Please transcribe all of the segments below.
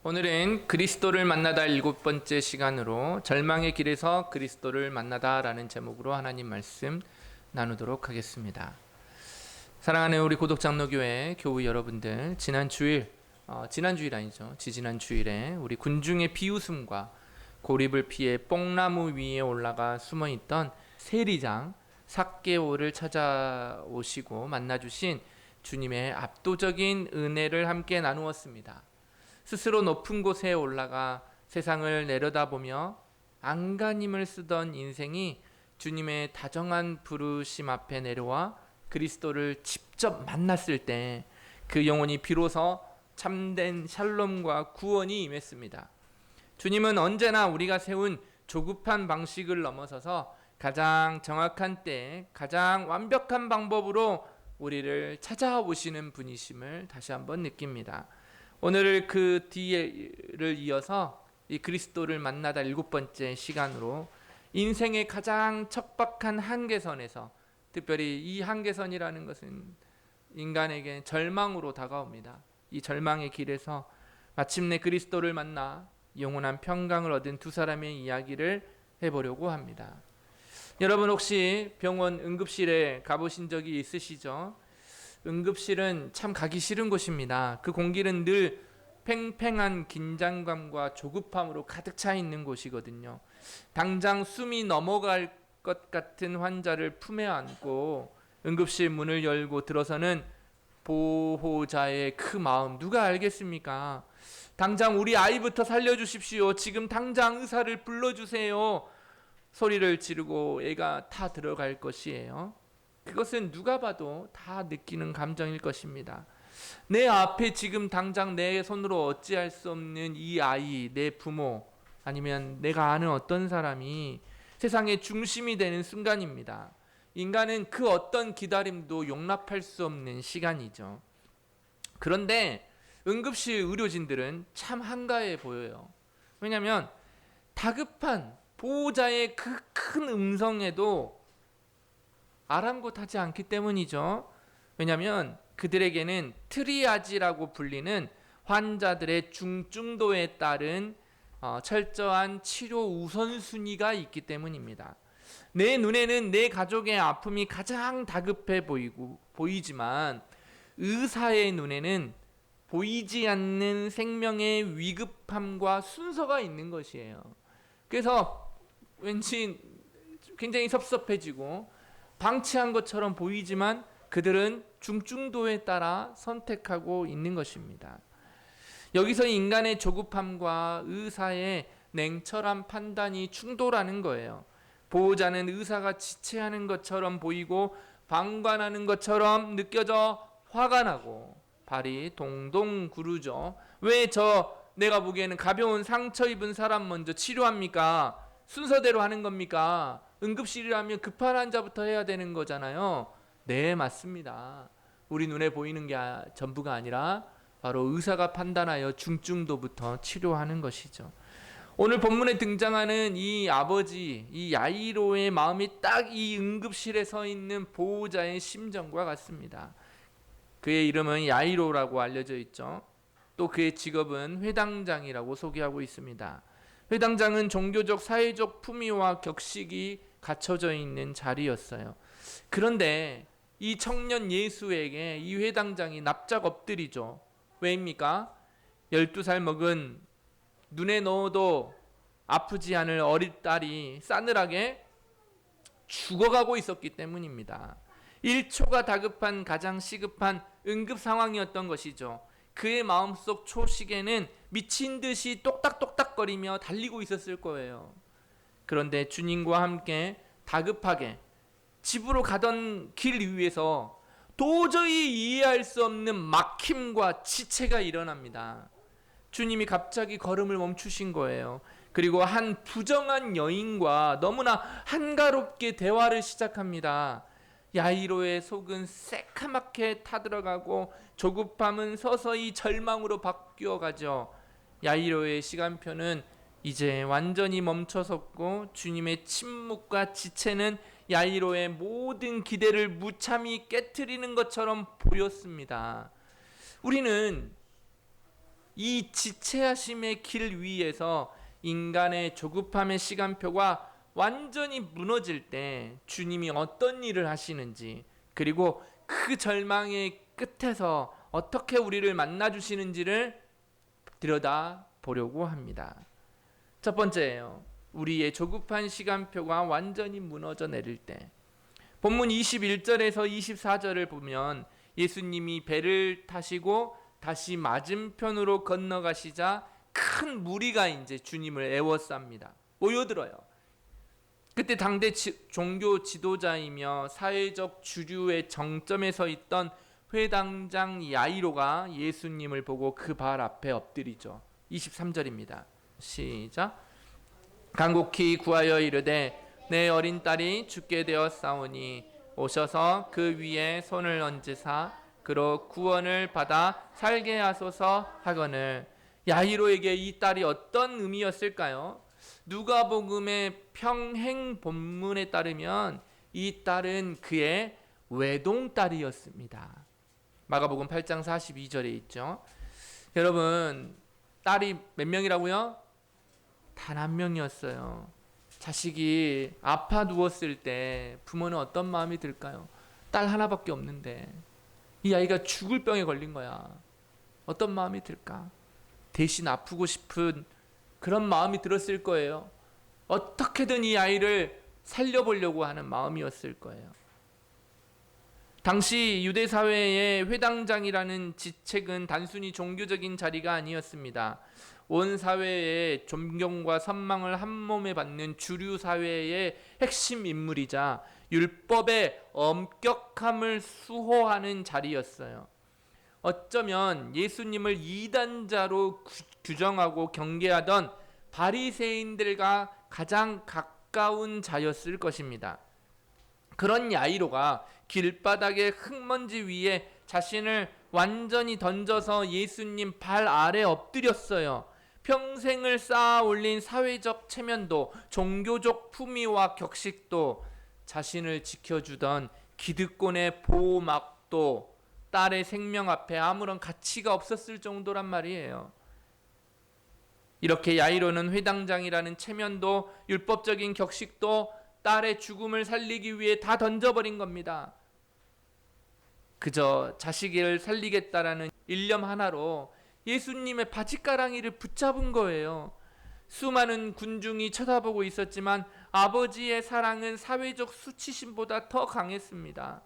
오늘은 그리스도를 만나다 7번째 시간으로 절망의 길에서 그리스도를 만나다 라는 제목으로 하나님 말씀 나누도록 하겠습니다. 사랑하는 우리 고독장로교회 교우 여러분들, 지난 주일에 우리 군중의 비웃음과 고립을 피해 뽕나무 위에 올라가 숨어있던 세리장 삭개오를 찾아오시고 만나주신 주님의 압도적인 은혜를 함께 나누었습니다. 스스로 높은 곳에 올라가 세상을 내려다보며 안간힘을 쓰던 인생이 주님의 다정한 부르심 앞에 내려와 그리스도를 직접 만났을 때 그 영혼이 비로소 참된 샬롬과 구원이 임했습니다. 주님은 언제나 우리가 세운 조급한 방식을 넘어서서 가장 정확한 때에 가장 완벽한 방법으로 우리를 찾아오시는 분이심을 다시 한번 느낍니다. 오늘 그 뒤를 이어서 이 그리스도를 만나다 7번째 시간으로 인생의 가장 척박한 한계선에서, 특별히 이 한계선이라는 것은 인간에게 절망으로 다가옵니다. 이 절망의 길에서 마침내 그리스도를 만나 영원한 평강을 얻은 두 사람의 이야기를 해보려고 합니다. 여러분 혹시 병원 응급실에 가보신 적이 있으시죠? 응급실은 참 가기 싫은 곳입니다. 그 공기는 늘 팽팽한 긴장감과 조급함으로 가득 차 있는 곳이거든요. 당장 숨이 넘어갈 것 같은 환자를 품에 안고 응급실 문을 열고 들어서는 보호자의 그 마음 누가 알겠습니까? 당장 우리 아이부터 살려주십시오. 지금 당장 의사를 불러주세요. 소리를 지르고 애가 타 들어갈 것이에요. 그것은 누가 봐도 다 느끼는 감정일 것입니다. 내 앞에 지금 당장 내 손으로 어찌할 수 없는 이 아이, 내 부모, 아니면 내가 아는 어떤 사람이 세상의 중심이 되는 순간입니다. 인간은 그 어떤 기다림도 용납할 수 없는 시간이죠. 그런데 응급실 의료진들은 참 한가해 보여요. 왜냐하면 다급한 보호자의 그 큰 음성에도 아랑곳하지 않기 때문이죠. 왜냐하면 그들에게는 트리아지라고 불리는 환자들의 중증도에 따른 철저한 치료 우선순위가 있기 때문입니다. 내 눈에는 내 가족의 아픔이 가장 다급해 보이지만 의사의 눈에는 보이지 않는 생명의 위급함과 순서가 있는 것이에요. 그래서 왠지 굉장히 섭섭해지고 방치한 것처럼 보이지만 그들은 중증도에 따라 선택하고 있는 것입니다. 여기서 인간의 조급함과 의사의 냉철한 판단이 충돌하는 거예요. 보호자는 의사가 지체하는 것처럼 보이고 방관하는 것처럼 느껴져 화가 나고 발이 동동 구르죠. 왜 내가 보기에는 가벼운 상처 입은 사람 먼저 치료합니까? 순서대로 하는 겁니까? 응급실이라면 급한 환자부터 해야 되는 거잖아요. 네, 맞습니다. 우리 눈에 보이는 게 전부가 아니라 바로 의사가 판단하여 중증도부터 치료하는 것이죠. 오늘 본문에 등장하는 이 아버지, 이 야이로의 마음이 딱 이 응급실에 서 있는 보호자의 심정과 같습니다. 그의 이름은 야이로라고 알려져 있죠. 또 그의 직업은 회당장이라고 소개하고 있습니다. 회당장은 종교적, 사회적 품위와 격식이 갖춰져 있는 자리였어요. 그런데 이 청년 예수에게 이 회당장이 납작 엎드리죠. 왜입니까? 12살 먹은 눈에 넣어도 아프지 않을 어린 딸이 싸늘하게 죽어가고 있었기 때문입니다. 1초가 다급한 가장 시급한 응급 상황이었던 것이죠. 그의 마음속 초시계는 미친 듯이 똑딱똑딱거리며 달리고 있었을 거예요. 그런데 주님과 함께 다급하게 집으로 가던 길 위에서 도저히 이해할 수 없는 막힘과 지체가 일어납니다. 주님이 갑자기 걸음을 멈추신 거예요. 그리고 한 부정한 여인과 너무나 한가롭게 대화를 시작합니다. 야이로의 속은 새카맣게 타들어가고 조급함은 서서히 절망으로 바뀌어가죠. 야이로의 시간표는 이제 완전히 멈춰섰고 주님의 침묵과 지체는 야이로의 모든 기대를 무참히 깨트리는 것처럼 보였습니다. 우리는 이 지체하심의 길 위에서 인간의 조급함의 시간표가 완전히 무너질 때 주님이 어떤 일을 하시는지, 그리고 그 절망의 끝에서 어떻게 우리를 만나 주시는지를 들여다 보려고 합니다. 첫 번째예요. 우리의 조급한 시간표가 완전히 무너져 내릴 때. 본문 21절에서 24절을 보면 예수님이 배를 타시고 다시 맞은편으로 건너가시자 큰 무리가 이제 주님을 애워쌉니다. 모여들어요. 그때 당대 종교 지도자이며 사회적 주류의 정점에 서 있던 회당장 야이로가 예수님을 보고 그 발 앞에 엎드리죠. 23절입니다. 시작. 간곡히 구하여 이르되 내 어린 딸이 죽게 되었사오니 오셔서 그 위에 손을 얹으사 그로 구원을 받아 살게 하소서 하거늘. 야이로에게 이 딸이 어떤 의미였을까요? 누가복음의 평행 본문에 따르면 이 딸은 그의 외동딸이었습니다. 마가복음 8장 42절에 있죠. 여러분, 딸이 몇 명이라고요? 단 한 명이었어요. 자식이 아파 누웠을 때 부모는 어떤 마음이 들까요? 딸 하나밖에 없는데 이 아이가 죽을 병에 걸린 거야. 어떤 마음이 들까? 대신 아프고 싶은 그런 마음이 들었을 거예요. 어떻게든 이 아이를 살려보려고 하는 마음이었을 거예요. 당시 유대 사회의 회당장이라는 직책은 단순히 종교적인 자리가 아니었습니다. 온 사회의 존경과 선망을 한 몸에 받는 주류 사회의 핵심 인물이자 율법의 엄격함을 수호하는 자리였어요. 어쩌면 예수님을 이단자로 규정하고 경계하던 바리새인들과 가장 가까운 자였을 것입니다. 그런 야이로가 길바닥의 흙먼지 위에 자신을 완전히 던져서 예수님 발 아래 엎드렸어요. 평생을 쌓아 올린 사회적 체면도, 종교적 품위와 격식도, 자신을 지켜주던 기득권의 보호막도 딸의 생명 앞에 아무런 가치가 없었을 정도란 말이에요. 이렇게 야이로는 회당장이라는 체면도 율법적인 격식도 딸의 죽음을 살리기 위해 다 던져버린 겁니다. 그저 자식을 살리겠다라는 일념 하나로 예수님의 바짓가랑이를 붙잡은 거예요. 수많은 군중이 쳐다보고 있었지만 아버지의 사랑은 사회적 수치심보다 더 강했습니다.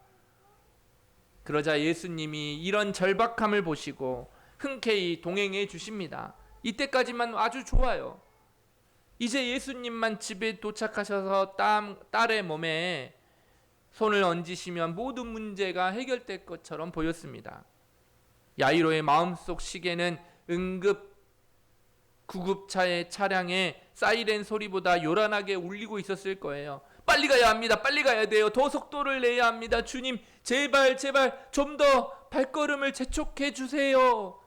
그러자 예수님이 이런 절박함을 보시고 흔쾌히 동행해 주십니다. 이때까지만 아주 좋아요. 이제 예수님만 집에 도착하셔서 딸의 몸에 손을 얹으시면 모든 문제가 해결될 것처럼 보였습니다. 야이로의 마음속 시계는 응급 구급차의 차량의 사이렌 소리보다 요란하게 울리고 있었을 거예요. 빨리 가야 합니다. 빨리 가야 돼요. 더 속도를 내야 합니다. 주님, 제발 좀 더 발걸음을 재촉해 주세요.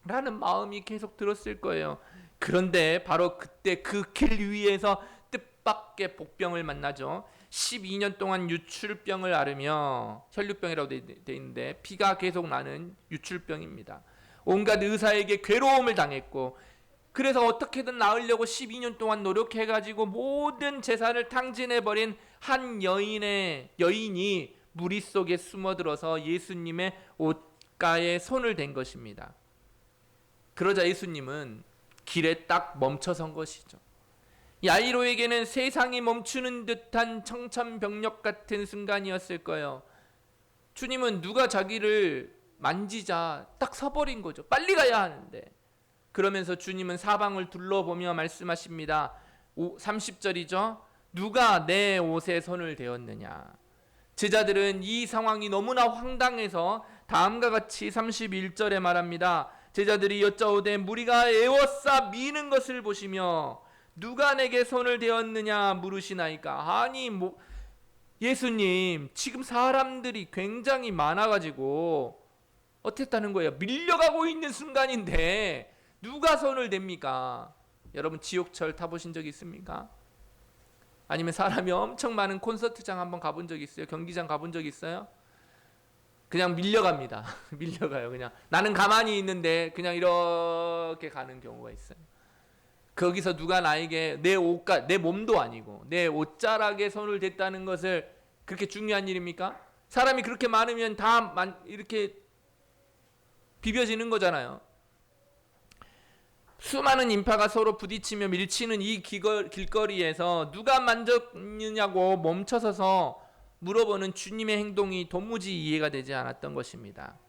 라는 마음이 계속 들었을 거예요. 그런데 바로 그때 그 길 위에서 뜻밖의 복병을 만나죠. 12년 동안 유출병을 앓으며, 혈류병이라고 돼 있는데 피가 계속 나는 유출병입니다. 온갖 의사에게 괴로움을 당했고, 그래서 어떻게든 나으려고 12년 동안 노력해가지고 모든 재산을 탕진해버린 한 여인이 무리 속에 숨어들어서 예수님의 옷가에 손을 댄 것입니다. 그러자 예수님은 길에 딱 멈춰선 것이죠. 야이로에게는 세상이 멈추는 듯한 청천벽력 같은 순간이었을 거예요. 주님은 누가 자기를 만지자 딱 서버린 거죠. 빨리 가야 하는데. 그러면서 주님은 사방을 둘러보며 말씀하십니다. 30절이죠. 누가 내 옷에 손을 대었느냐. 제자들은 이 상황이 너무나 황당해서 다음과 같이 31절에 말합니다. 제자들이 여짜오되 무리가 애워싸 미는 것을 보시며 누가 내게 손을 대었느냐 물으시나이까. 아니 예수님, 지금 사람들이 굉장히 많아가지고 어땠다는 거예요? 밀려가고 있는 순간인데 누가 손을 댑니까? 여러분 지옥철 타보신 적 있습니까? 아니면 사람이 엄청 많은 콘서트장 한번 가본 적 있어요? 경기장 가본 적 있어요? 그냥 밀려갑니다. 밀려가요. 그냥 나는 가만히 있는데 그냥 이렇게 가는 경우가 있어요. 거기서 누가 나에게 내 옷가, 내 몸도 아니고 내 옷자락에 손을 댔다는 것을 그렇게 중요한 일입니까? 사람이 그렇게 많으면 다 이렇게 비벼지는 거잖아요. 수많은 인파가 서로 부딪히며 밀치는 이 길거리에서 누가 만졌느냐고 멈춰서서 물어보는 주님의 행동이 도무지 이해가 되지 않았던 것입니다.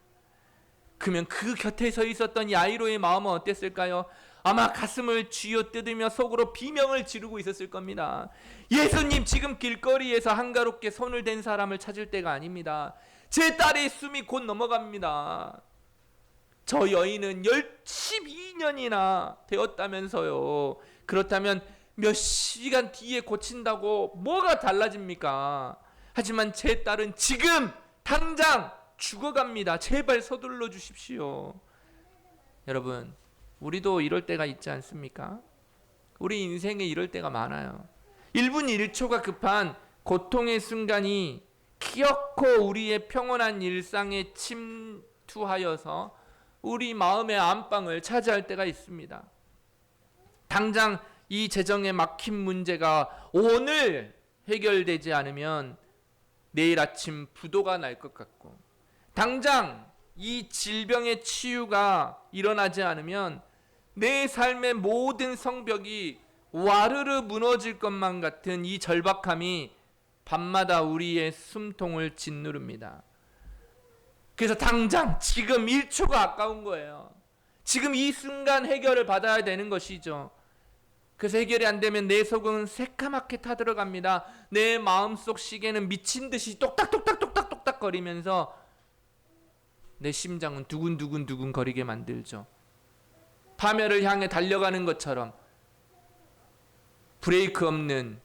그러면 그 곁에 서 있었던 야이로의 마음은 어땠을까요? 아마 가슴을 쥐어뜯으며 속으로 비명을 지르고 있었을 겁니다. 예수님, 지금 길거리에서 한가롭게 손을 댄 사람을 찾을 때가 아닙니다. 제 딸의 숨이 곧 넘어갑니다. 저 여인은 12년이나 되었다면서요. 그렇다면 몇 시간 뒤에 고친다고 뭐가 달라집니까? 하지만 제 딸은 지금 당장 죽어갑니다. 제발 서둘러 주십시오. 여러분, 우리도 이럴 때가 있지 않습니까? 우리 인생에 이럴 때가 많아요. 1분 1초가 급한 고통의 순간이 기어코 우리의 평온한 일상에 침투하여서 우리 마음의 안방을 차지할 때가 있습니다. 당장 이 재정에 막힌 문제가 오늘 해결되지 않으면 내일 아침 부도가 날 것 같고, 당장 이 질병의 치유가 일어나지 않으면 내 삶의 모든 성벽이 와르르 무너질 것만 같은 이 절박함이 밤마다 우리의 숨통을 짓누릅니다. 그래서 당장 지금 1초가 아까운 거예요. 지금 이 순간 해결을 받아야 되는 것이죠. 그래서 해결이 안 되면 내 속은 새까맣게 타들어갑니다. 내 마음속 시계는 미친 듯이 똑딱똑딱똑딱똑딱 거리면서 내 심장은 두근두근 거리게 만들죠. 파멸을 향해 달려가는 것처럼, 브레이크 없는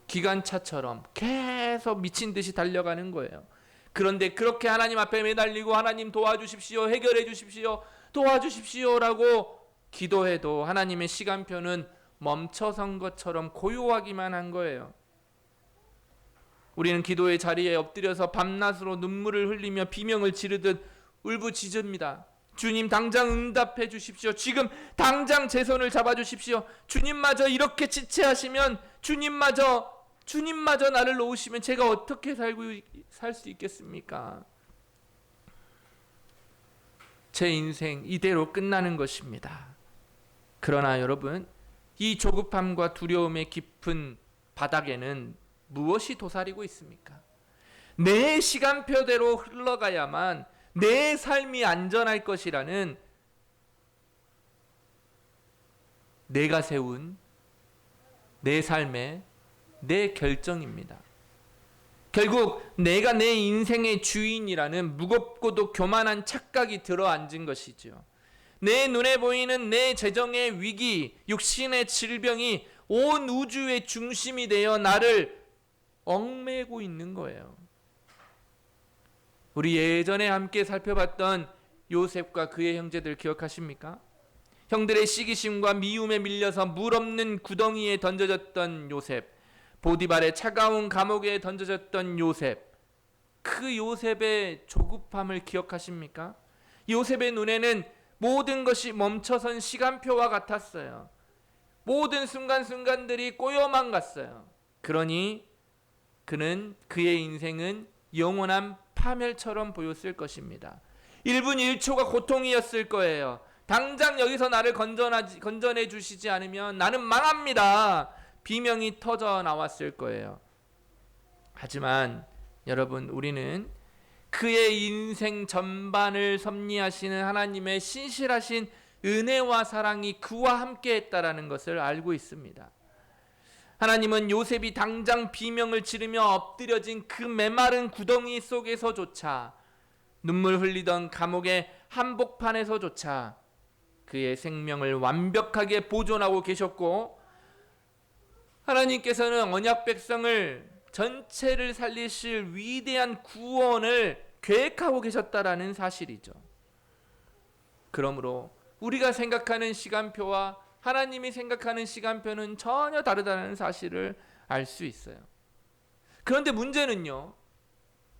기관차처럼 계속 미친 듯이 달려가는 거예요. 그런데 그렇게 하나님 앞에 매달리고 하나님 도와주십시오, 해결해 주십시오, 도와주십시오라고 기도해도 하나님의 시간표는 멈춰선 것처럼 고요하기만 한 거예요. 우리는 기도의 자리에 엎드려서 밤낮으로 눈물을 흘리며 비명을 지르듯 울부짖습니다. 주님, 당장 응답해 주십시오. 지금 당장 제 손을 잡아 주십시오. 주님마저 이렇게 지체하시면, 주님마저 나를 놓으시면 제가 어떻게 살 수 있겠습니까? 제 인생 이대로 끝나는 것입니다. 그러나 여러분, 이 조급함과 두려움의 깊은 바닥에는 무엇이 도사리고 있습니까? 내 시간표대로 흘러가야만 내 삶이 안전할 것이라는 내가 세운 내 삶의 내 결정입니다. 결국 내가 내 인생의 주인이라는 무겁고도 교만한 착각이 들어앉은 것이죠. 내 눈에 보이는 내 재정의 위기, 육신의 질병이 온 우주의 중심이 되어 나를 얽매고 있는 거예요. 우리 예전에 함께 살펴봤던 요셉과 그의 형제들 기억하십니까? 형들의 시기심과 미움에 밀려서 물 없는 구덩이에 던져졌던 요셉, 보디발의 차가운 감옥에 던져졌던 요셉, 그 요셉의 조급함을 기억하십니까? 요셉의 눈에는 모든 것이 멈춰선 시간표와 같았어요. 모든 순간순간들이 꼬여만 갔어요. 그러니 그의 인생은 영원한 파멸처럼 보였을 것입니다. 1분 1초가 고통이었을 거예요. 당장 여기서 나를 건져내 주시지 않으면 나는 망합니다. 비명이 터져 나왔을 거예요. 하지만 여러분, 우리는 그의 인생 전반을 섭리하시는 하나님의 신실하신 은혜와 사랑이 그와 함께 했다라는 것을 알고 있습니다. 하나님은 요셉이 당장 비명을 지르며 엎드려진 그 메마른 구덩이 속에서조차, 눈물 흘리던 감옥의 한복판에서조차 그의 생명을 완벽하게 보존하고 계셨고, 하나님께서는 언약 백성을 전체를 살리실 위대한 구원을 계획하고 계셨다라는 사실이죠. 그러므로 우리가 생각하는 시간표와 하나님이 생각하는 시간표는 전혀 다르다는 사실을 알 수 있어요. 그런데 문제는요,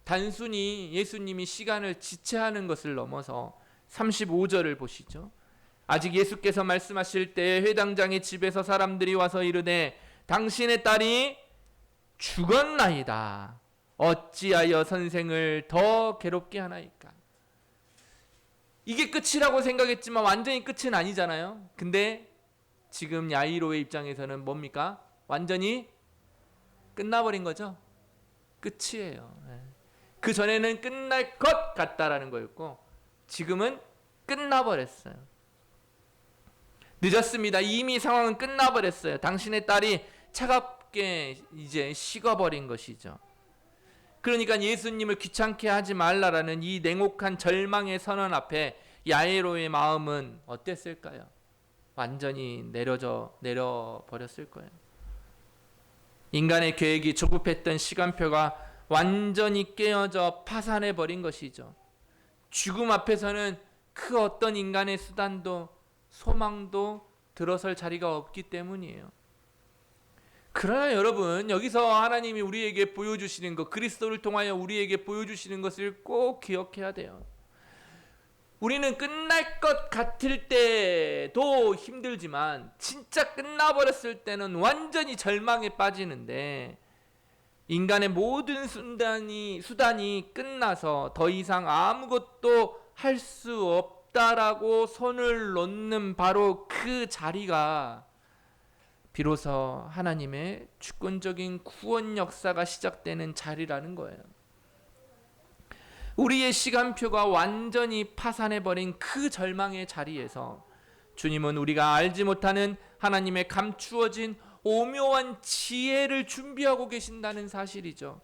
단순히 예수님이 시간을 지체하는 것을 넘어서 35절을 보시죠. 아직 예수께서 말씀하실 때에 회당장의 집에서 사람들이 와서 이르되 당신의 딸이 죽었나이다. 어찌하여 선생을 더 괴롭게 하나이까. 이게 끝이라고 생각했지만 완전히 끝은 아니잖아요. 근데 지금 야이로의 입장에서는 뭡니까? 완전히 끝나버린 거죠. 끝이에요. 그 전에는 끝날 것 같다라는 거였고 지금은 끝나버렸어요. 늦었습니다. 이미 상황은 끝나버렸어요. 당신의 딸이 차갑게 이제 식어버린 것이죠. 그러니까 예수님을 귀찮게 하지 말라라는 이 냉혹한 절망의 선언 앞에 야이로의 마음은 어땠을까요? 완전히 내려버렸을 거예요. 인간의 계획이 조급했던 시간표가 완전히 깨어져 파산해버린 것이죠. 죽음 앞에서는 그 어떤 인간의 수단도 소망도 들어설 자리가 없기 때문이에요. 그러나 여러분, 여기서 하나님이 우리에게 보여주시는 것, 그리스도를 통하여 우리에게 보여주시는 것을 꼭 기억해야 돼요. 우리는 끝날 것 같을 때도 힘들지만 진짜 끝나버렸을 때는 완전히 절망에 빠지는데, 인간의 모든 수단이 끝나서 더 이상 아무것도 할 수 없다라고 손을 놓는 바로 그 자리가 비로소 하나님의 주권적인 구원 역사가 시작되는 자리라는 거예요. 우리의 시간표가 완전히 파산해버린 그 절망의 자리에서 주님은 우리가 알지 못하는 하나님의 감추어진 오묘한 지혜를 준비하고 계신다는 사실이죠.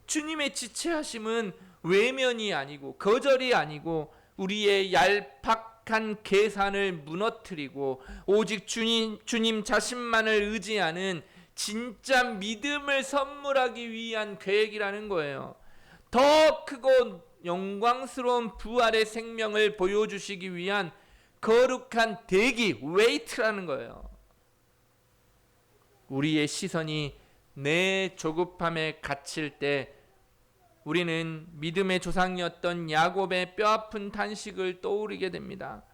주님의 지체하심은 외면이 아니고 거절이 아니고 우리의 얄팍한 계산을 무너뜨리고 오직 주님 자신만을 의지하는 진짜 믿음을 선물하기 위한 계획이라는 거예요. 더 크고 영광스러운 부활의 생명을 보여주시기 위한 거룩한 대기, 웨이트라는 거예요. 우리의 시선이 내 조급함에 갇힐 때 우리는 믿음의 조상이었던 야곱의 뼈아픈 탄식을 떠오르게 됩니다.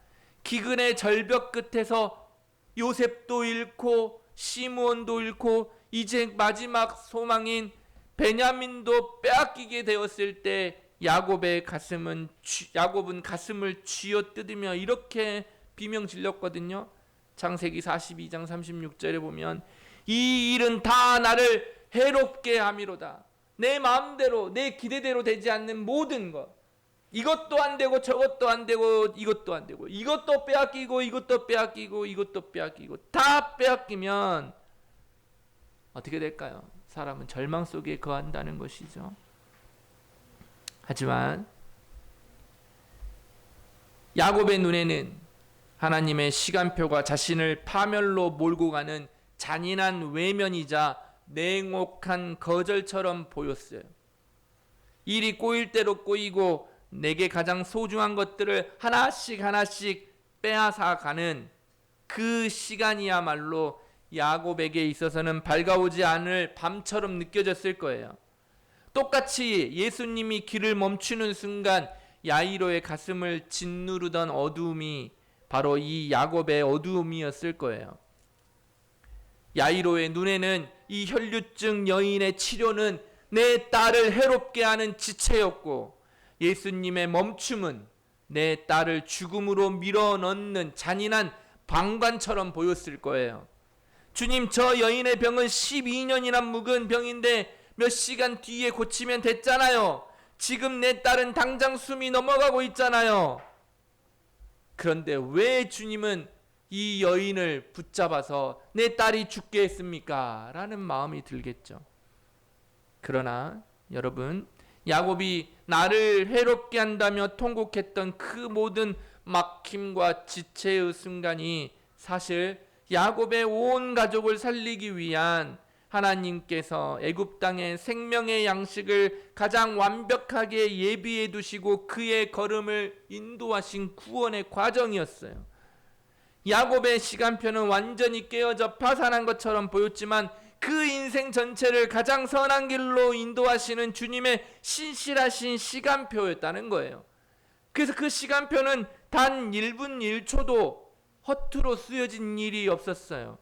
기근의 절벽 끝에서 요셉도 잃고 시므온도 잃고 이제 마지막 소망인 베냐민도 빼앗기게 되었을 때 야곱은 가슴을 쥐어뜯으며 이렇게 비명 질렀거든요. 창세기 42장 36절에 보면 이 일은 다 나를 해롭게 함이로다. 내 마음대로 내 기대대로 되지 않는 모든 것, 이것도 안 되고 저것도 안 되고 이것도 안 되고 이것도 빼앗기고 이것도 빼앗기고 이것도 빼앗기고 다 빼앗기면 어떻게 될까요? 사람은 절망 속에 거한다는 것이죠. 하지만 야곱의 눈에는 하나님의 시간표가 자신을 파멸로 몰고 가는 잔인한 외면이자 냉혹한 거절처럼 보였어요. 일이 꼬일 대로 꼬이고 내게 가장 소중한 것들을 하나씩 빼앗아가는 그 시간이야말로 야곱에게 있어서는 밝아오지 않을 밤처럼 느껴졌을 거예요. 똑같이 예수님이 길을 멈추는 순간 야이로의 가슴을 짓누르던 어두움이 바로 이 야곱의 어두움이었을 거예요. 야이로의 눈에는 이 혈류증 여인의 치료는 내 딸을 해롭게 하는 지체였고, 예수님의 멈춤은 내 딸을 죽음으로 밀어넣는 잔인한 방관처럼 보였을 거예요. 주님, 저 여인의 병은 12년이나 묵은 병인데 몇 시간 뒤에 고치면 됐잖아요. 지금 내 딸은 당장 숨이 넘어가고 있잖아요. 그런데 왜 주님은 이 여인을 붙잡아서 내 딸이 죽게 했습니까? 라는 마음이 들겠죠. 그러나 여러분, 야곱이 나를 해롭게 한다며 통곡했던 그 모든 막힘과 지체의 순간이 사실 야곱의 온 가족을 살리기 위한 하나님께서 애굽 땅의 생명의 양식을 가장 완벽하게 예비해 두시고 그의 걸음을 인도하신 구원의 과정이었어요. 야곱의 시간표는 완전히 깨어져 파산한 것처럼 보였지만 그 인생 전체를 가장 선한 길로 인도하시는 주님의 신실하신 시간표였다는 거예요. 그래서 그 시간표는 단 1분 1초도 허투루 쓰여진 일이 없었어요.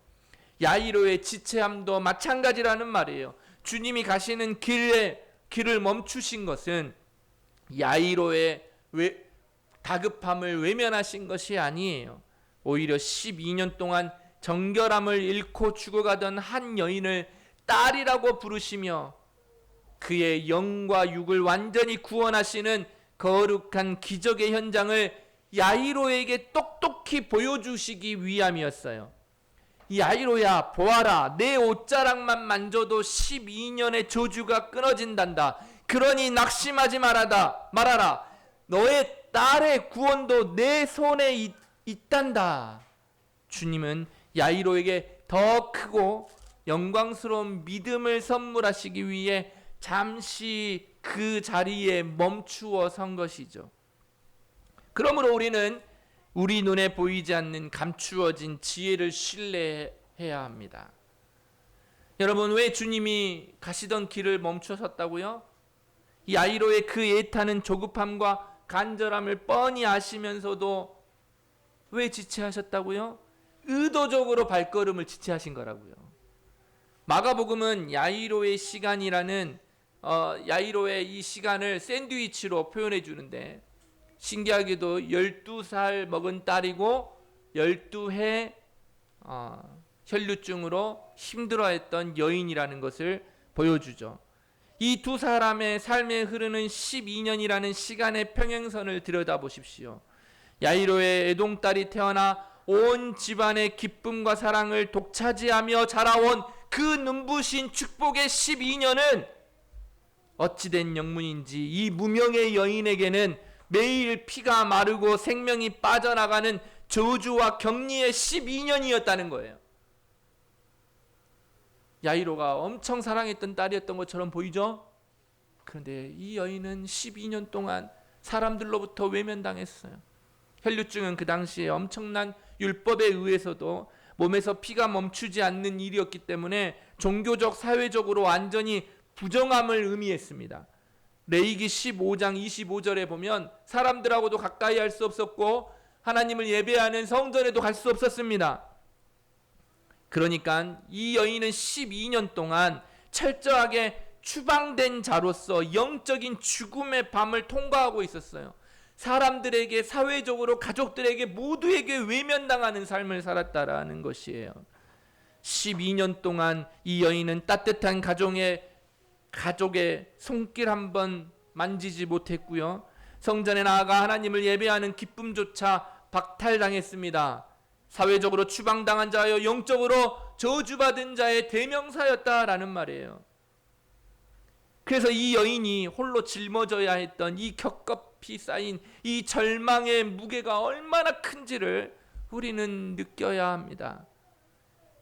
야이로의 지체함도 마찬가지라는 말이에요. 주님이 가시는 길을 멈추신 것은 야이로의 다급함을 외면하신 것이 아니에요. 오히려 12년 동안 정결함을 잃고 죽어가던 한 여인을 딸이라고 부르시며 그의 영과 육을 완전히 구원하시는 거룩한 기적의 현장을 야이로에게 똑똑히 보여주시기 위함이었어요. 야이로야, 보아라, 내 옷자락만 만져도 12년의 저주가 끊어진단다. 그러니 낙심하지 말아라. 너의 딸의 구원도 내 손에 있단다. 주님은 야이로에게 더 크고 영광스러운 믿음을 선물하시기 위해 잠시 그 자리에 멈추어 선 것이죠. 그러므로 우리는 우리 눈에 보이지 않는 감추어진 지혜를 신뢰해야 합니다. 여러분, 왜 주님이 가시던 길을 멈춰 섰다고요? 야이로의 그 애타는 조급함과 간절함을 뻔히 아시면서도 왜 지체하셨다고요? 의도적으로 발걸음을 지체하신 거라고요. 마가복음은 야이로의 시간이라는 야이로의 이 시간을 샌드위치로 표현해 주는데, 신기하게도 12살 먹은 딸이고 12해 혈류증으로 힘들어했던 여인이라는 것을 보여주죠. 이 두 사람의 삶에 흐르는 12년이라는 시간의 평행선을 들여다보십시오. 야이로의 애동딸이 태어나 온 집안의 기쁨과 사랑을 독차지하며 자라온 그 눈부신 축복의 12년은 어찌된 영문인지 이 무명의 여인에게는 매일 피가 마르고 생명이 빠져나가는 저주와 격리의 12년이었다는 거예요. 야이로가 엄청 사랑했던 딸이었던 것처럼 보이죠? 그런데 이 여인은 12년 동안 사람들로부터 외면당했어요. 혈류증은 그 당시에 엄청난 율법에 의해서도 몸에서 피가 멈추지 않는 일이었기 때문에 종교적, 사회적으로 완전히 부정함을 의미했습니다. 레위기 15장 25절에 보면 사람들하고도 가까이 할 수 없었고 하나님을 예배하는 성전에도 갈 수 없었습니다. 그러니까 이 여인은 12년 동안 철저하게 추방된 자로서 영적인 죽음의 밤을 통과하고 있었어요. 사람들에게, 사회적으로, 가족들에게, 모두에게 외면당하는 삶을 살았다라는 것이에요. 12년 동안 이 여인은 따뜻한 가족의 손길 한번 만지지 못했고요. 성전에 나아가 하나님을 예배하는 기쁨조차 박탈당했습니다. 사회적으로 추방당한 자여 영적으로 저주받은 자의 대명사였다라는 말이에요. 그래서 이 여인이 홀로 짊어져야 했던 이 겹겹이 쌓인 이 절망의 무게가 얼마나 큰지를 우리는 느껴야 합니다.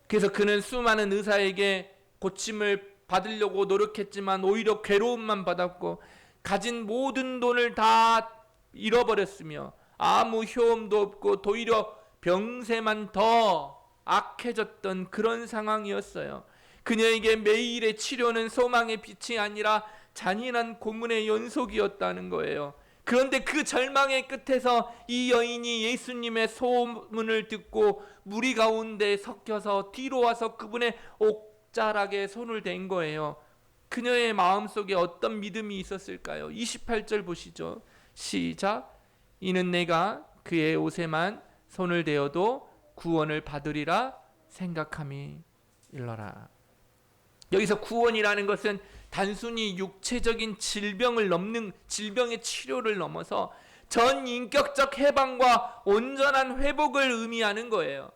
그래서 그는 수많은 의사에게 고침을 받으려고 노력했지만 오히려 괴로움만 받았고 가진 모든 돈을 다 잃어버렸으며 아무 효험도 없고 오히려 병세만 더 악해졌던 그런 상황이었어요. 그녀에게 매일의 치료는 소망의 빛이 아니라 잔인한 고문의 연속이었다는 거예요. 그런데 그 절망의 끝에서 이 여인이 예수님의 소문을 듣고 무리 가운데 섞여서 뒤로 와서 그분의 옥자락에 손을 댄 거예요. 그녀의 마음속에 어떤 믿음이 있었을까요? 28절 보시죠. 시작. 이는 내가 그의 옷에만 손을 대어도 구원을 받으리라 생각함이 일러라. 여기서 구원이라는 것은 단순히 육체적인 질병의 치료를 넘어서 전 인격적 해방과 온전한 회복을 의미하는 거예요.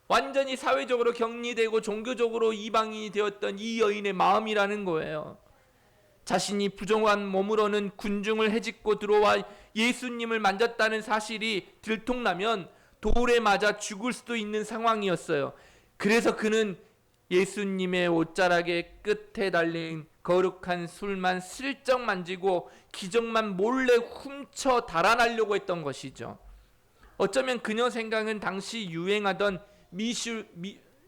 완전히 사회적으로 격리되고 종교적으로 이방인이 되었던 이 여인의 마음이라는 거예요. 자신이 부정한 몸으로는 군중을 헤집고 들어와 예수님을 만졌다는 사실이 들통나면 돌에 맞아 죽을 수도 있는 상황이었어요. 그래서 그는 예수님의 옷자락의 끝에 달린 거룩한 술만 슬쩍 만지고 기적만 몰래 훔쳐 달아나려고 했던 것이죠. 어쩌면 그녀 생각은 당시 유행하던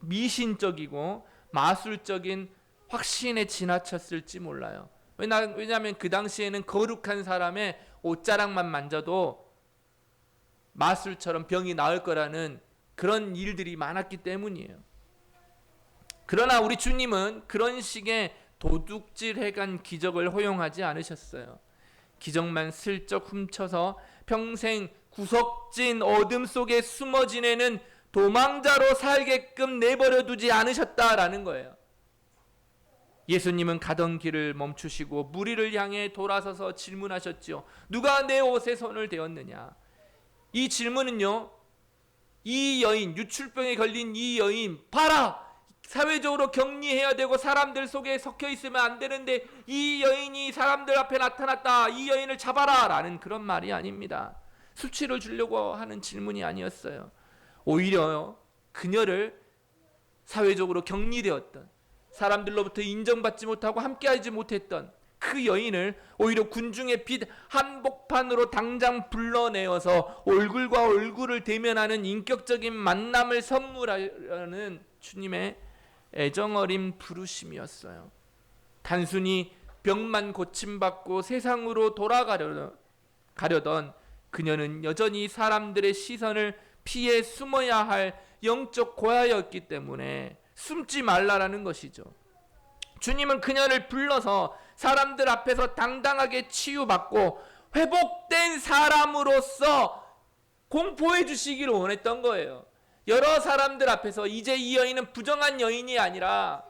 미신적이고 마술적인 확신에 지나쳤을지 몰라요. 왜냐하면 그 당시에는 거룩한 사람의 옷자락만 만져도 마술처럼 병이 나을 거라는 그런 일들이 많았기 때문이에요. 그러나 우리 주님은 그런 식의 도둑질해간 기적을 허용하지 않으셨어요. 기적만 슬쩍 훔쳐서 평생 구석진 어둠 속에 숨어 지내는 도망자로 살게끔 내버려 두지 않으셨다라는 거예요. 예수님은 가던 길을 멈추시고 무리를 향해 돌아서서 질문하셨죠. 누가 내 옷에 손을 대었느냐? 이 질문은요, 이 여인, 유출병에 걸린 이 여인, 봐라! 사회적으로 격리해야 되고 사람들 속에 섞여 있으면 안 되는데 이 여인이 사람들 앞에 나타났다. 이 여인을 잡아라! 라는 그런 말이 아닙니다. 수치를 주려고 하는 질문이 아니었어요. 오히려 그녀를 사회적으로 격리되었던, 사람들로부터 인정받지 못하고 함께하지 못했던 그 여인을 오히려 군중의 빛 한복판으로 당장 불러내어서 얼굴과 얼굴을 대면하는 인격적인 만남을 선물하려는 주님의 애정어린 부르심이었어요. 단순히 병만 고침받고 세상으로 돌아가려던 그녀는 여전히 사람들의 시선을 피해 숨어야 할 영적 고아였기 때문에 숨지 말라라는 것이죠. 주님은 그녀를 불러서 사람들 앞에서 당당하게 치유받고 회복된 사람으로서 공포해 주시기를 원했던 거예요. 여러 사람들 앞에서 이제 이 여인은 부정한 여인이 아니라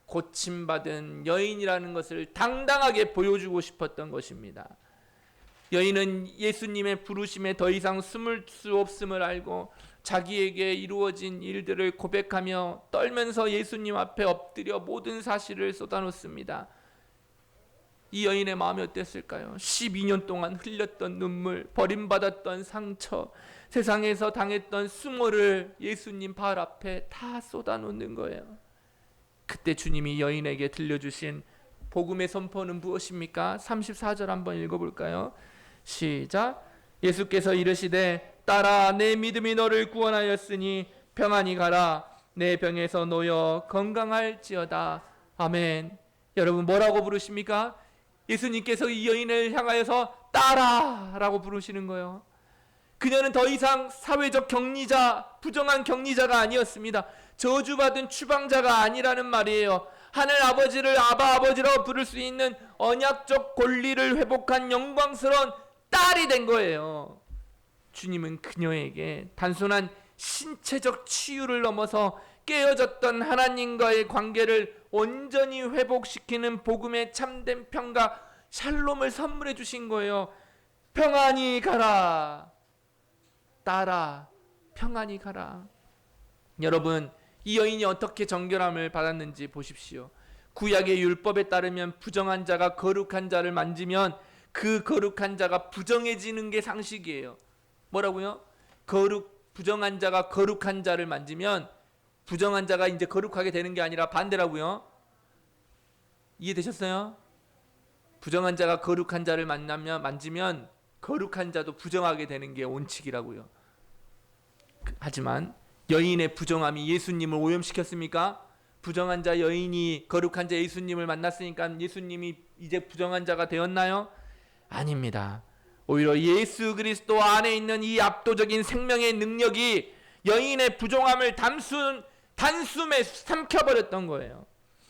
고침받은 여인이라는 것을 당당하게 보여주고 싶었던 것입니다. 여인은 예수님의 부르심에 더 이상 숨을 수 없음을 알고 자기에게 이루어진 일들을 고백하며 떨면서 예수님 앞에 엎드려 모든 사실을 쏟아놓습니다. 이 여인의 마음이 어땠을까요? 12년 동안 흘렸던 눈물, 버림받았던 상처, 세상에서 당했던 수모를 예수님 발 앞에 다 쏟아놓는 거예요. 그때 주님이 여인에게 들려주신 복음의 선포는 무엇입니까? 34절 한번 읽어볼까요? 시작. 예수께서 이르시되 딸아, 내 믿음이 너를 구원하였으니 평안히 가라. 내 병에서 놓여 건강할지어다. 아멘. 여러분, 뭐라고 부르십니까? 예수님께서 이 여인을 향하여서 딸아 라고 부르시는 거예요. 그녀는 더 이상 사회적 격리자, 부정한 격리자가 아니었습니다. 저주받은 추방자가 아니라는 말이에요. 하늘 아버지를 아바 아버지라고 부를 수 있는 언약적 권리를 회복한 영광스러운 딸이 된 거예요. 주님은 그녀에게 단순한 신체적 치유를 넘어서 깨어졌던 하나님과의 관계를 온전히 회복시키는 복음의 참된 평가 샬롬을 선물해 주신 거예요. 평안히 가라. 딸아, 평안히 가라. 여러분, 이 여인이 어떻게 정결함을 받았는지 보십시오. 구약의 율법에 따르면 부정한 자가 거룩한 자를 만지면 그 거룩한 자가 부정해지는 게 상식이에요. 뭐라고요? 부정한 자가 거룩한 자를 만지면 부정한 자가 이제 거룩하게 되는 게 아니라 반대라고요. 이해되셨어요? 부정한 자가 거룩한 자를 만지면 거룩한 자도 부정하게 되는 게 원칙이라고요. 하지만 여인의 부정함이 예수님을 오염시켰습니까? 부정한 자 여인이 거룩한 자 예수님을 만났으니까 예수님이 이제 부정한 자가 되었나요? 아닙니다. 오히려 예수 그리스도 안에 있는 이 압도적인 생명의 능력이 여인의 부정함을 단숨에 삼켜버렸던 거예요.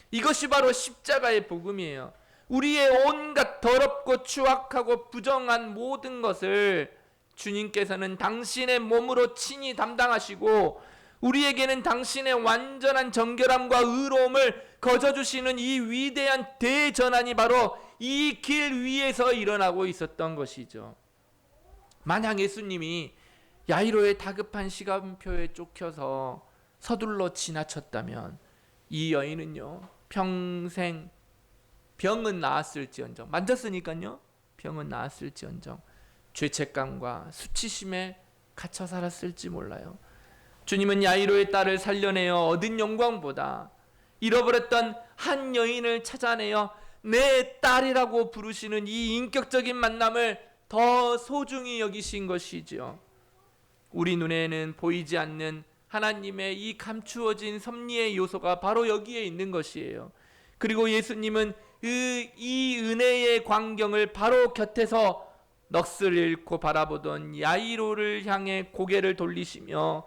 이것이 바로 십자가의 복음이에요. 우리의 온갖 더럽고 추악하고 부정한 모든 것을 주님께서는 당신의 몸으로 친히 담당하시고 우리에게는 당신의 완전한 정결함과 의로움을 거저주시는 이 위대한 대전환이 바로 이 길 위에서 일어나고 있었던 것이죠. 만약 예수님이 야이로의 다급한 시간표에 쫓겨서 서둘러 지나쳤다면 이 여인은요, 평생 병은 나았을지언정, 만졌으니까요, 병은 나았을지언정 죄책감과 수치심에 갇혀 살았을지 몰라요. 주님은 야이로의 딸을 살려내어 얻은 영광보다 잃어버렸던 한 여인을 찾아내어 내 딸이라고 부르시는 이 인격적인 만남을 더 소중히 여기신 것이지요. 우리 눈에는 보이지 않는 하나님의 이 감추어진 섭리의 요소가 바로 여기에 있는 것이에요. 그리고 예수님은 이 은혜의 광경을 바로 곁에서 넋을 잃고 바라보던 야이로를 향해 고개를 돌리시며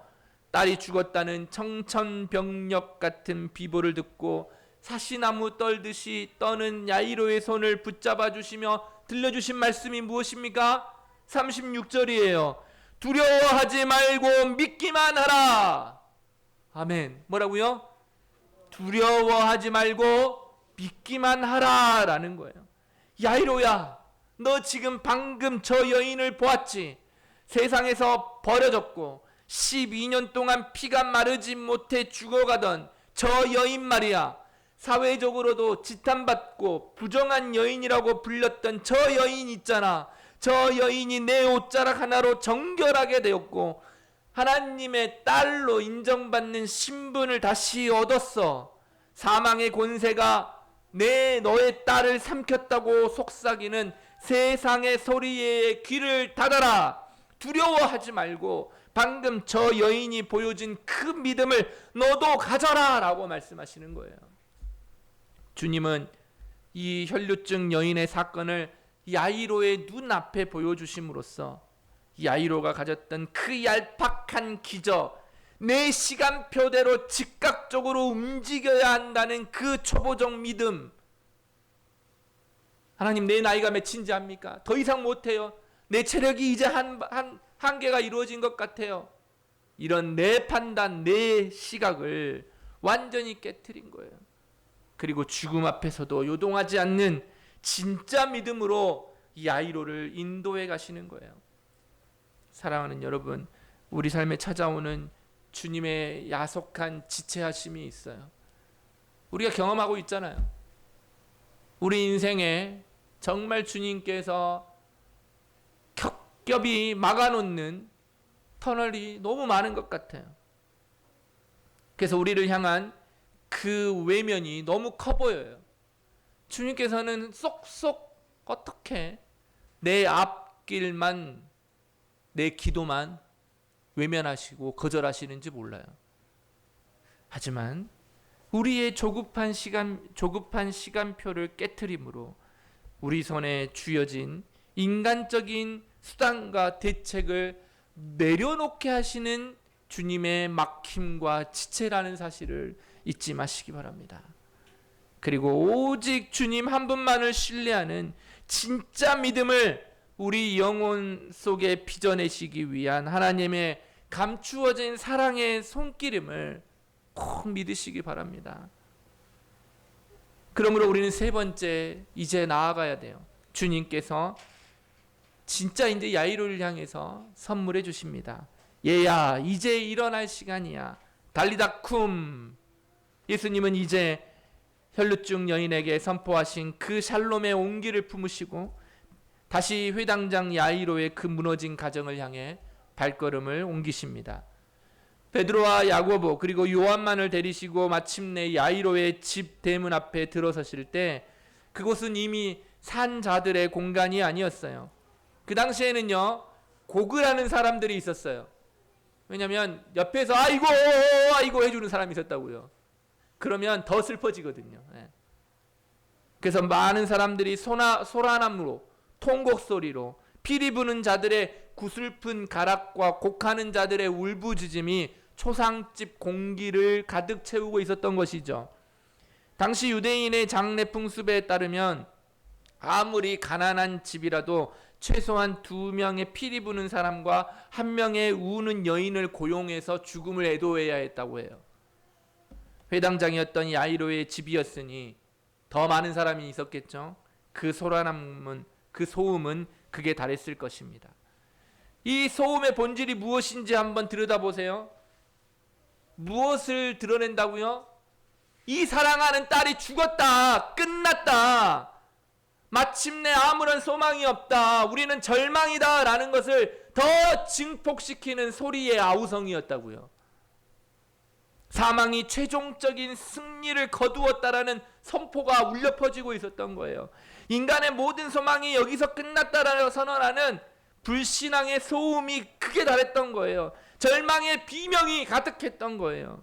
딸이 죽었다는 청천벽력 같은 비보를 듣고 사시나무 떨듯이 떠는 야이로의 손을 붙잡아 주시며 들려주신 말씀이 무엇입니까? 36절이에요. 두려워하지 말고 믿기만 하라. 아멘. 뭐라고요? 두려워하지 말고 믿기만 하라 라는 거예요. 야이로야, 너 지금 방금 저 여인을 보았지? 세상에서 버려졌고 12년 동안 피가 마르지 못해 죽어가던 저 여인 말이야. 사회적으로도 지탄받고 부정한 여인이라고 불렸던 저 여인 있잖아. 저 여인이 내 옷자락 하나로 정결하게 되었고 하나님의 딸로 인정받는 신분을 다시 얻었어. 사망의 권세가 너의 딸을 삼켰다고 속삭이는 세상의 소리에 귀를 닫아라. 두려워하지 말고 방금 저 여인이 보여준 그 믿음을 너도 가져라 라고 말씀하시는 거예요. 주님은 이 혈루증 여인의 사건을 야이로의 눈앞에 보여주심으로써 야이로가 가졌던 그 얄팍한 기적, 내 시간표대로 즉각적으로 움직여야 한다는 그 초보적 믿음. 하나님, 내 나이가 몇인지 압니까? 더 이상 못해요. 내 체력이 이제 한계가 이루어진 것 같아요. 이런 내 판단, 내 시각을 완전히 깨트린 거예요. 그리고 죽음 앞에서도 요동하지 않는 진짜 믿음으로 야이로를 인도해 가시는 거예요. 사랑하는 여러분, 우리 삶에 찾아오는 주님의 야속한 지체하심이 있어요. 우리가 경험하고 있잖아요. 우리 인생에 정말 주님께서 겹겹이 막아놓는 터널이 너무 많은 것 같아요. 그래서 우리를 향한 그 외면이 너무 커 보여요. 주님께서는 쏙쏙 어떻게 내 앞길만, 내 기도만 외면하시고 거절하시는지 몰라요. 하지만 우리의 조급한 시간표를 깨트림으로 우리 손에 쥐어진 인간적인 수단과 대책을 내려놓게 하시는 주님의 막힘과 지체라는 사실을 잊지 마시기 바랍니다. 그리고 오직 주님 한 분만을 신뢰하는 진짜 믿음을 우리 영혼 속에 빚어내시기 위한 하나님의 감추어진 사랑의 손길임을 꼭 믿으시기 바랍니다. 그러므로 우리는 세 번째 이제 나아가야 돼요. 주님께서 진짜 이제 야이로를 향해서 선물해 주십니다. 얘야, 이제 일어날 시간이야. 달리다 쿰. 예수님은 이제 혈루증 여인에게 선포하신 그 샬롬의 온기를 품으시고 다시 회당장 야이로의 그 무너진 가정을 향해 발걸음을 옮기십니다. 베드로와 야고보 그리고 요한만을 데리시고 마침내 야이로의 집 대문 앞에 들어서실 때 그곳은 이미 산 자들의 공간이 아니었어요. 그 당시에는요, 고글하는 사람들이 있었어요. 왜냐하면 옆에서 아이고 아이고 해주는 사람이 있었다고요. 그러면 더 슬퍼지거든요. 그래서 많은 사람들이 소란함으로, 통곡 소리로, 피리 부는 자들의 구슬픈 가락과 곡하는 자들의 울부짖음이 초상집 공기를 가득 채우고 있었던 것이죠. 당시 유대인의 장례 풍습에 따르면 아무리 가난한 집이라도 최소한 2명의 피리 부는 사람과 1명의 우는 여인을 고용해서 죽음을 애도해야 했다고 해요. 회당장이었던 야이로의 집이었으니 더 많은 사람이 있었겠죠. 그 소란함은, 그 소음은 극에 달했을 것입니다. 이 소음의 본질이 무엇인지 한번 들여다보세요. 무엇을 드러낸다고요? 이 사랑하는 딸이 죽었다. 끝났다. 마침내 아무런 소망이 없다. 우리는 절망이다. 라는 것을 더 증폭시키는 소리의 아우성이었다고요. 사망이 최종적인 승리를 거두었다라는 선포가 울려 퍼지고 있었던 거예요. 인간의 모든 소망이 여기서 끝났다라고 선언하는 불신앙의 소음이 극에 달했던 거예요. 절망의 비명이 가득했던 거예요.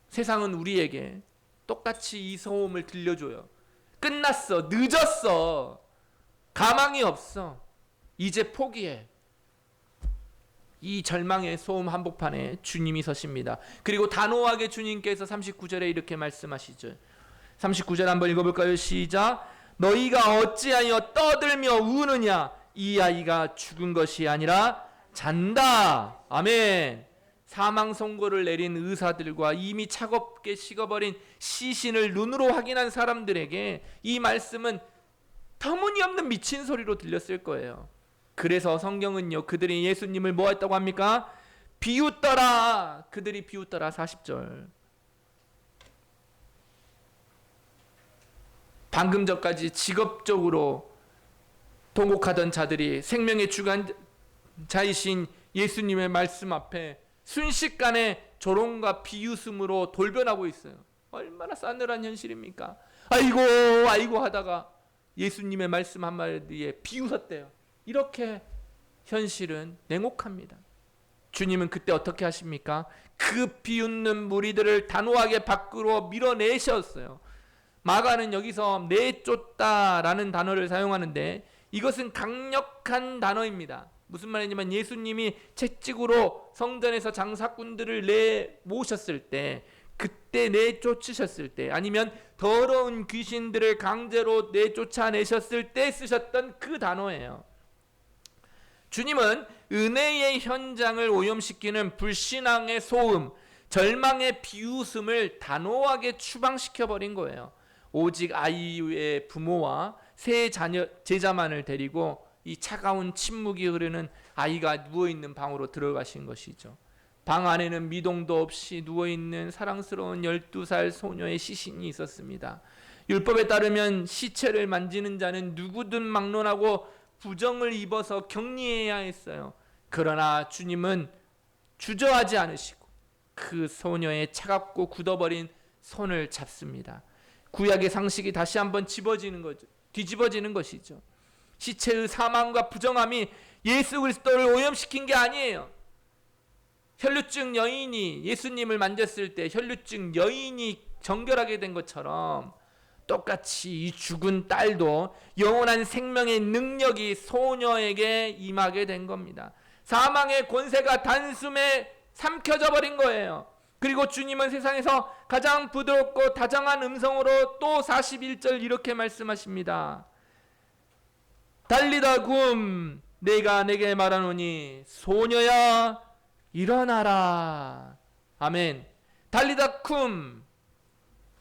세상은 우리에게 똑같이 이 소음을 들려줘요. 끝났어, 늦었어, 가망이 없어, 이제 포기해. 이 절망의 소음 한복판에 주님이 서십니다. 그리고 단호하게 주님께서 39절에 이렇게 말씀하시죠. 39절 한번 읽어볼까요? 시작. 너희가 어찌하여 떠들며 우느냐? 이 아이가 죽은 것이 아니라 잔다. 아멘. 사망 선고를 내린 의사들과 이미 차갑게 식어버린 시신을 눈으로 확인한 사람들에게 이 말씀은 터무니없는 미친 소리로 들렸을 거예요. 그래서 성경은요, 그들이 예수님을 뭐 했다고 합니까? 비웃더라. 그들이 비웃더라. 40절. 방금 전까지 직업적으로 통곡하던 자들이 생명의 주관자이신 예수님의 말씀 앞에 순식간에 조롱과 비웃음으로 돌변하고 있어요. 얼마나 싸늘한 현실입니까? 아이고 아이고 하다가 예수님의 말씀 한마디에 비웃었대요. 이렇게 현실은 냉혹합니다. 주님은 그때 어떻게 하십니까? 그 비웃는 무리들을 단호하게 밖으로 밀어내셨어요. 마가는 여기서 내쫓다라는 단어를 사용하는데 이것은 강력한 단어입니다. 무슨 말이냐면 예수님이 채찍으로 성전에서 장사꾼들을 내모셨을 때, 그때 내쫓으셨을 때, 아니면 더러운 귀신들을 강제로 내쫓아내셨을 때 쓰셨던 그 단어예요. 주님은 은혜의 현장을 오염시키는 불신앙의 소음, 절망의 비웃음을 단호하게 추방시켜버린 거예요. 오직 아이의 부모와 세 제자만을 데리고 이 차가운 침묵이 흐르는 아이가 누워있는 방으로 들어가신 것이죠. 방 안에는 미동도 없이 누워있는 사랑스러운 12살 소녀의 시신이 있었습니다. 율법에 따르면 시체를 만지는 자는 누구든 막론하고 부정을 입어서 격리해야 했어요. 그러나 주님은 주저하지 않으시고 그 소녀의 차갑고 굳어버린 손을 잡습니다. 구약의 상식이 다시 한번 뒤집어지는 것이죠. 시체의 사망과 부정함이 예수 그리스도를 오염시킨 게 아니에요. 혈루증 여인이 예수님을 만졌을 때 혈루증 여인이 정결하게 된 것처럼 똑같이 이 죽은 딸도 영원한 생명의 능력이 소녀에게 임하게 된 겁니다. 사망의 권세가 단숨에 삼켜져 버린 거예요. 그리고 주님은 세상에서 가장 부드럽고 다정한 음성으로 또 41절 이렇게 말씀하십니다. 달리다 굼, 내가 내게 말하노니 소녀야 일어나라. 아멘. 달리다 쿰.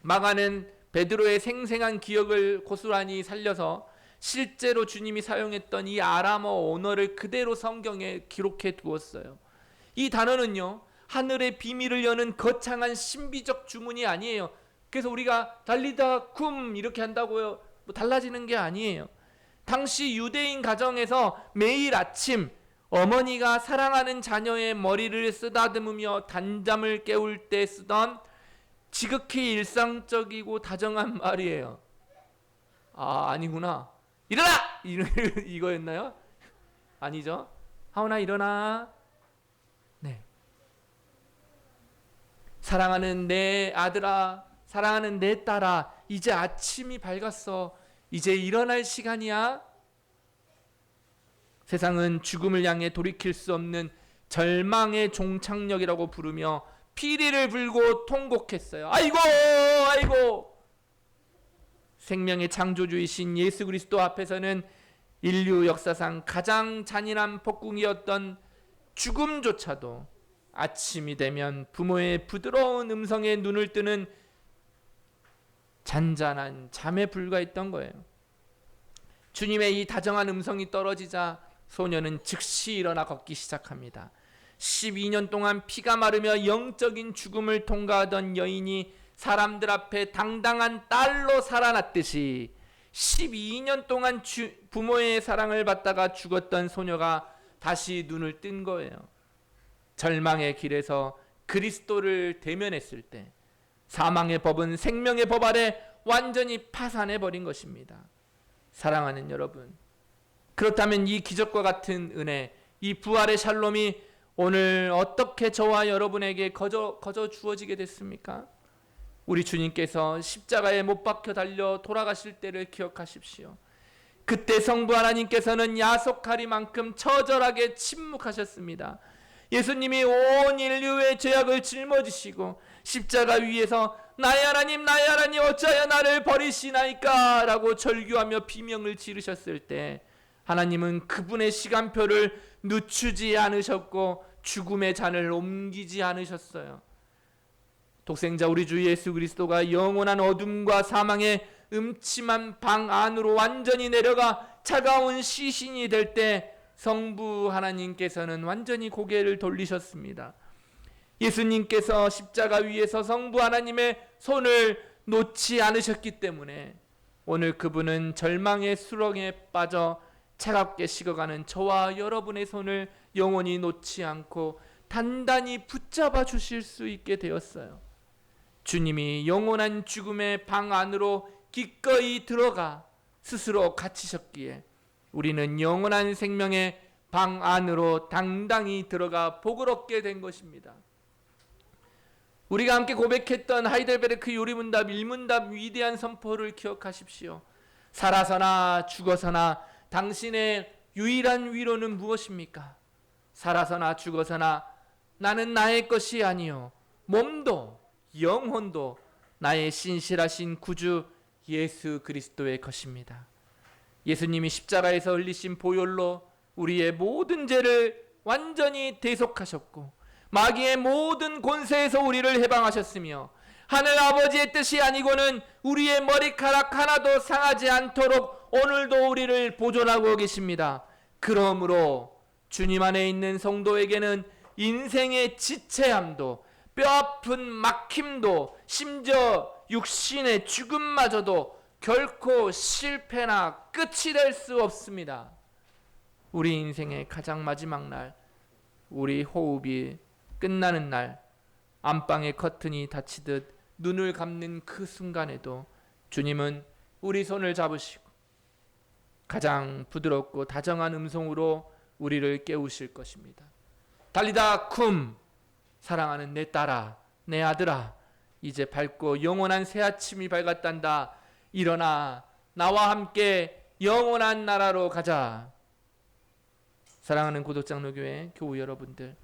마가는 베드로의 생생한 기억을 고스란히 살려서 실제로 주님이 사용했던 이 아람어 언어를 그대로 성경에 기록해 두었어요. 이 단어는요, 하늘의 비밀을 여는 거창한 신비적 주문이 아니에요. 그래서 우리가 달리다 쿰 이렇게 한다고요, 뭐 달라지는 게 아니에요. 당시 유대인 가정에서 매일 아침 어머니가 사랑하는 자녀의 머리를 쓰다듬으며 단잠을 깨울 때 쓰던 지극히 일상적이고 다정한 말이에요. 아, 아니구나. 일어나! 이거였나요? 아니죠. 하온아 일어나. 네. 사랑하는 내 아들아, 사랑하는 내 딸아, 이제 아침이 밝았어. 이제 일어날 시간이야. 세상은 죽음을 향해 돌이킬 수 없는 절망의 종착역이라고 부르며 피리를 불고 통곡했어요. 아이고 아이고. 생명의 창조주이신 예수 그리스도 앞에서는 인류 역사상 가장 잔인한 폭풍이었던 죽음조차도 아침이 되면 부모의 부드러운 음성에 눈을 뜨는 잔잔한 잠에 불과했던 거예요. 주님의 이 다정한 음성이 떨어지자 소녀는 즉시 일어나 걷기 시작합니다. 12년 동안 피가 마르며 영적인 죽음을 통과하던 여인이 사람들 앞에 당당한 딸로 살아났듯이 12년 동안 부모의 사랑을 받다가 죽었던 소녀가 다시 눈을 뜬 거예요. 절망의 길에서 그리스도를 대면했을 때 사망의 법은 생명의 법 아래 완전히 파산해버린 것입니다. 사랑하는 여러분, 그렇다면 이 기적과 같은 은혜, 이 부활의 샬롬이 오늘 어떻게 저와 여러분에게 거저 주어지게 됐습니까? 우리 주님께서 십자가에 못 박혀 달려 돌아가실 때를 기억하십시오. 그때 성부 하나님께서는 야속하리만큼 처절하게 침묵하셨습니다. 예수님이 온 인류의 죄악을 짊어지시고 십자가 위에서 나의 하나님 어찌하여 나를 버리시나이까 라고 절규하며 비명을 지르셨을 때 하나님은 그분의 시간표를 늦추지 않으셨고 죽음의 잔을 옮기지 않으셨어요. 독생자 우리 주 예수 그리스도가 영원한 어둠과 사망의 음침한 방 안으로 완전히 내려가 차가운 시신이 될 때 성부 하나님께서는 완전히 고개를 돌리셨습니다. 예수님께서 십자가 위에서 성부 하나님의 손을 놓지 않으셨기 때문에 오늘 그분은 절망의 수렁에 빠져 차갑게 식어가는 저와 여러분의 손을 영원히 놓지 않고 단단히 붙잡아 주실 수 있게 되었어요. 주님이 영원한 죽음의 방 안으로 기꺼이 들어가 스스로 갇히셨기에 우리는 영원한 생명의 방 안으로 당당히 들어가 복을 얻게 된 것입니다. 우리가 함께 고백했던 하이델베르크 요리문답 1문답 위대한 선포를 기억하십시오. 살아서나 죽어서나 당신의 유일한 위로는 무엇입니까? 살아서나 죽어서나 나는 나의 것이 아니요 몸도 영혼도 나의 신실하신 구주 예수 그리스도의 것입니다. 예수님이 십자가에서 흘리신 보혈로 우리의 모든 죄를 완전히 대속하셨고 마귀의 모든 권세에서 우리를 해방하셨으며 하늘 아버지의 뜻이 아니고는 우리의 머리카락 하나도 상하지 않도록 오늘도 우리를 보존하고 계십니다. 그러므로 주님 안에 있는 성도에게는 인생의 지체함도 뼈아픈 막힘도 심지어 육신의 죽음마저도 결코 실패나 끝이 될 수 없습니다. 우리 인생의 가장 마지막 날, 우리 호흡이 끝나는 날, 안방의 커튼이 닫히듯 눈을 감는 그 순간에도 주님은 우리 손을 잡으시고 가장 부드럽고 다정한 음성으로 우리를 깨우실 것입니다. 달리다 쿰, 사랑하는 내 딸아, 내 아들아, 이제 밝고 영원한 새 아침이 밝았단다. 일어나 나와 함께 영원한 나라로 가자. 사랑하는 고독장로교회 교우 여러분들,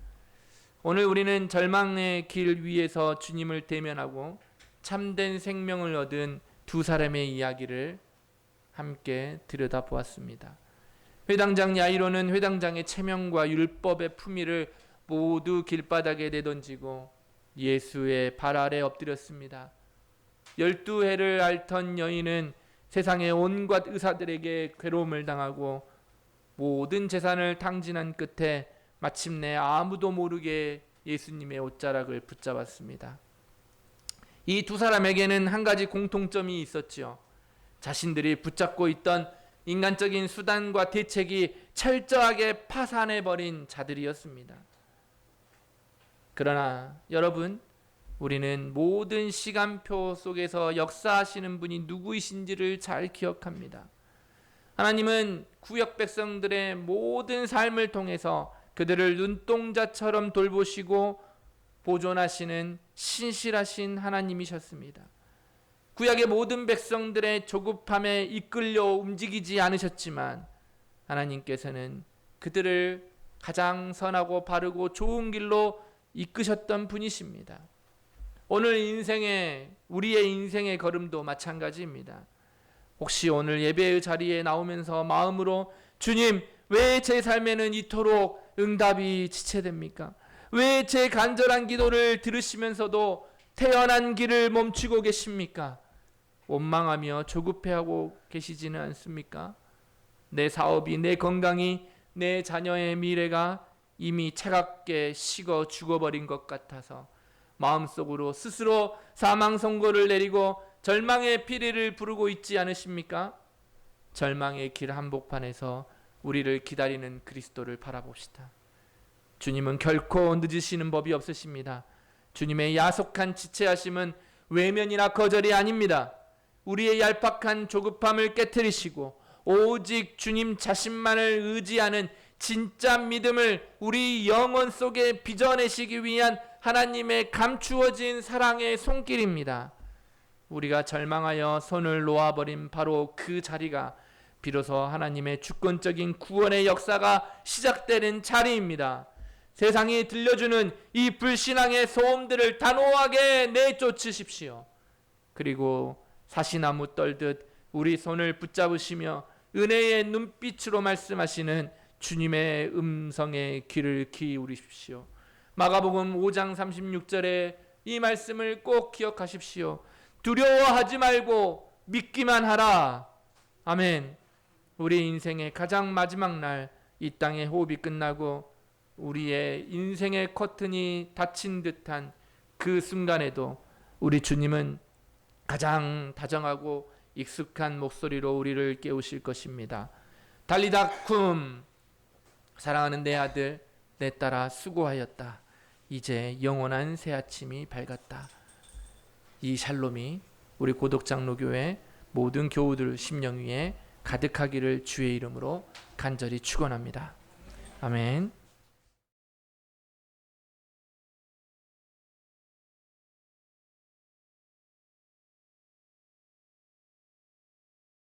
오늘 우리는 절망의 길 위에서 주님을 대면하고 참된 생명을 얻은 두 사람의 이야기를 함께 들여다보았습니다. 회당장 야이로는 회당장의 체면과 율법의 품위를 모두 길바닥에 내던지고 예수의 발 아래 엎드렸습니다. 12해를 앓던 여인은 세상의 온갖 의사들에게 괴로움을 당하고 모든 재산을 탕진한 끝에 마침내 아무도 모르게 예수님의 옷자락을 붙잡았습니다. 이 두 사람에게는 한 가지 공통점이 있었지요. 자신들이 붙잡고 있던 인간적인 수단과 대책이 철저하게 파산해버린 자들이었습니다. 그러나 여러분, 우리는 모든 시간표 속에서 역사하시는 분이 누구이신지를 잘 기억합니다. 하나님은 구역 백성들의 모든 삶을 통해서 그들을 눈동자처럼 돌보시고 보존하시는 신실하신 하나님이셨습니다. 구약의 모든 백성들의 조급함에 이끌려 움직이지 않으셨지만 하나님께서는 그들을 가장 선하고 바르고 좋은 길로 이끄셨던 분이십니다. 오늘 우리의 인생의 걸음도 마찬가지입니다. 혹시 오늘 예배의 자리에 나오면서 마음으로 주님, 왜 제 삶에는 이토록 응답이 지체됩니까? 왜 제 간절한 기도를 들으시면서도 태어난 길을 멈추고 계십니까? 원망하며 조급해하고 계시지는 않습니까? 내 사업이, 내 건강이, 내 자녀의 미래가 이미 차갑게 식어 죽어버린 것 같아서 마음속으로 스스로 사망 선고를 내리고 절망의 피리를 부르고 있지 않으십니까? 절망의 길 한복판에서 우리를 기다리는 그리스도를 바라봅시다. 주님은 결코 늦으시는 법이 없으십니다. 주님의 야속한 지체하심은 외면이나 거절이 아닙니다. 우리의 얄팍한 조급함을 깨트리시고 오직 주님 자신만을 의지하는 진짜 믿음을 우리 영혼 속에 빚어내시기 위한 하나님의 감추어진 사랑의 손길입니다. 우리가 절망하여 손을 놓아버린 바로 그 자리가 비로소 하나님의 주권적인 구원의 역사가 시작되는 자리입니다. 세상이 들려주는 이 불신앙의 소음들을 단호하게 내쫓으십시오. 그리고 사시나무 떨듯 우리 손을 붙잡으시며 은혜의 눈빛으로 말씀하시는 주님의 음성에 귀를 기울이십시오. 마가복음 5장 36절에 이 말씀을 꼭 기억하십시오. 두려워하지 말고 믿기만 하라. 아멘. 우리 인생의 가장 마지막 날, 이 땅의 호흡이 끝나고 우리의 인생의 커튼이 닫힌 듯한 그 순간에도 우리 주님은 가장 다정하고 익숙한 목소리로 우리를 깨우실 것입니다. 달리다 쿰, 사랑하는 내 아들 내 딸아 수고하였다. 이제 영원한 새 아침이 밝았다. 이 샬롬이 우리 고독장로교회 모든 교우들 심령 위에 가득하기를 주의 이름으로 간절히 축원합니다. 아멘.